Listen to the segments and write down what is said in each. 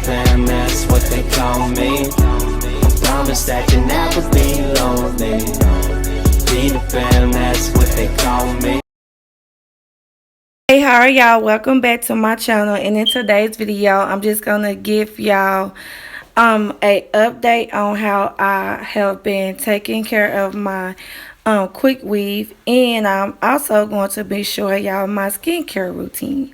fam, that's what they call me. Promise that you'll never be lonely. Be the fam, that's what they call me. Hey, how are y'all? Welcome back to my channel, and in today's video I'm just gonna give y'all a update on how I have been taking care of my quick weave, and I'm also going to be showing y'all my skincare routine.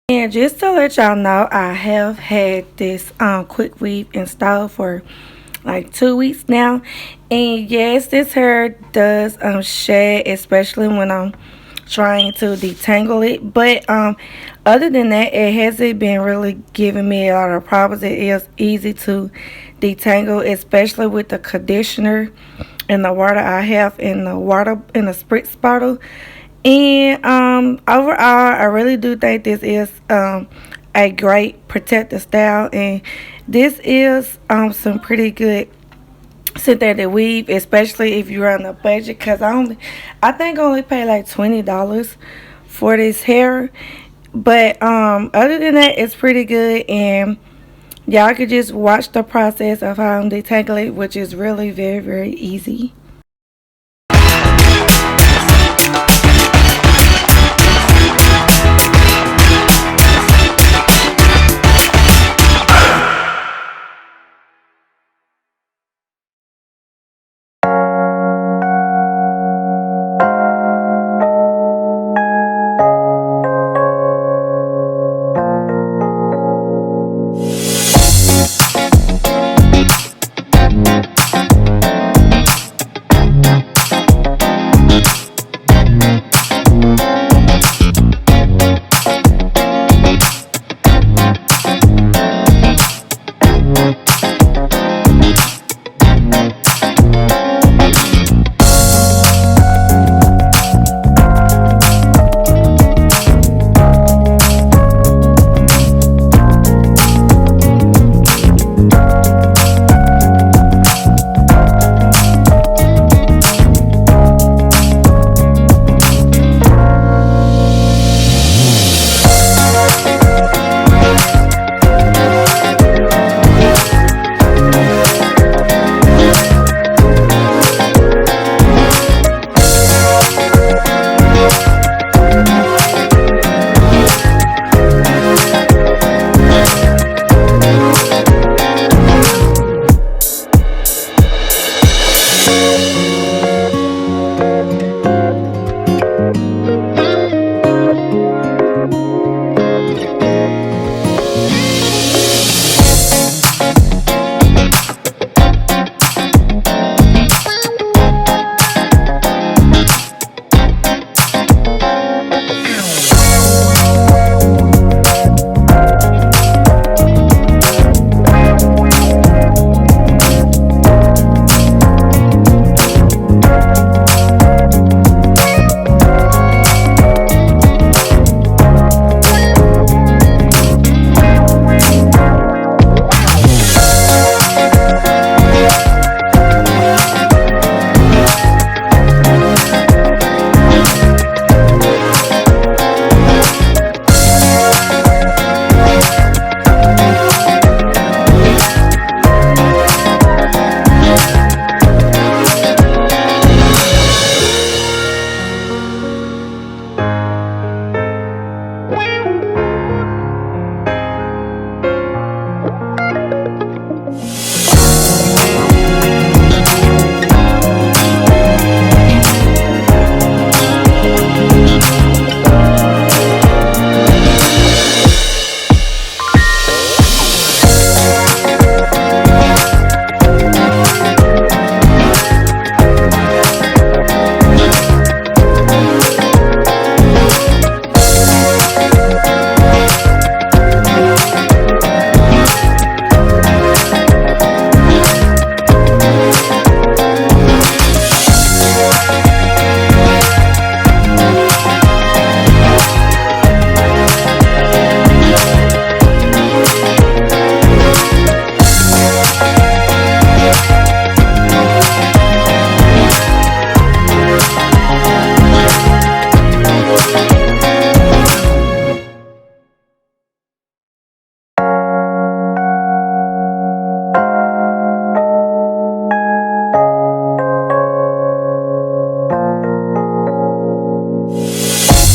And just to let y'all know, I have had this quick weave installed for like 2 weeks now, and yes, this hair does shed, especially when I'm trying to detangle it. But other than that, it hasn't been really giving me a lot of problems. It is easy to detangle, especially with the conditioner and the water I have in the spritz bottle. And overall, I really do think this is a great protective style, and this is some pretty good synthetic weave, especially if you're on a budget, because I think I only paid like $20 for this hair. But other than that, it's pretty good, and y'all could just watch the process of how I'm detangling it, which is really very, very easy.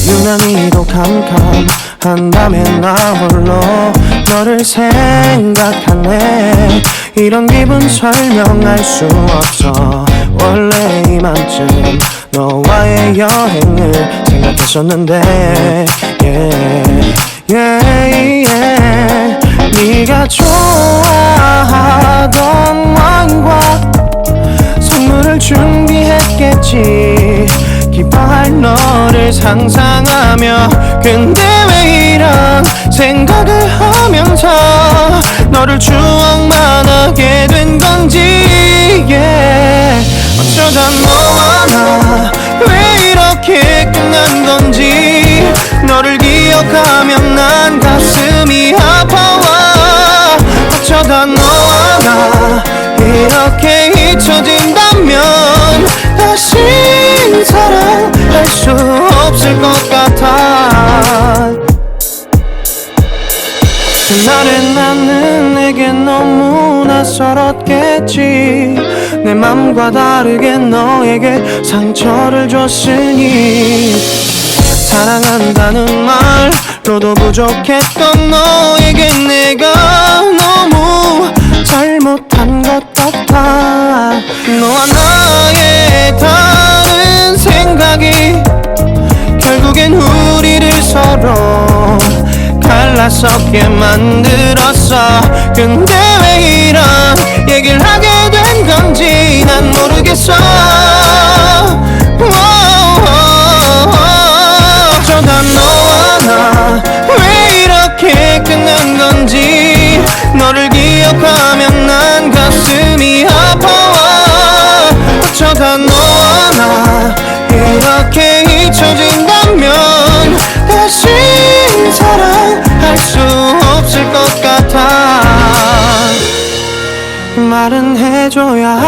유난히도 캄캄한 밤에 나 홀로 너를 생각하네. 이런 기분 설명할 수 없어. 원래 이맘쯤 너와의 여행을 생각했었는데 네가 좋아하던 왕과 선물을 준비했겠지. 기뻐할 너를 상상하며 근데 왜 이런 생각을 하면서 너를 추억만 하게 된 건지 yeah. 어쩌다 너와 나 왜 이렇게 끝난 건지 너를 기억하면 난 가슴이 아파와 어쩌다 너와 나 이렇게 잊혀진다면 다시 사랑할 수 없을 것 같아 그날의 나는 내게 너무 낯설었겠지 내 맘과 다르게 너에게 상처를 줬으니 사랑한다는 말로도 부족했던 너에게 내가 너무 잘못한 것 같아 너와 나의 다른 생각이 결국엔 우리를 서로 갈라서게 만들었어 근데 왜 이런 얘기를 하게 된 건지 난 모르겠어 어쩌다 너와 나 왜 이렇게 끝난 건지 너를 기억하면 난 가슴이 아파와 어쩌다 너와 나 이렇게 잊혀진다면 다시 사랑할 수 없을 것 같아 말은 해줘야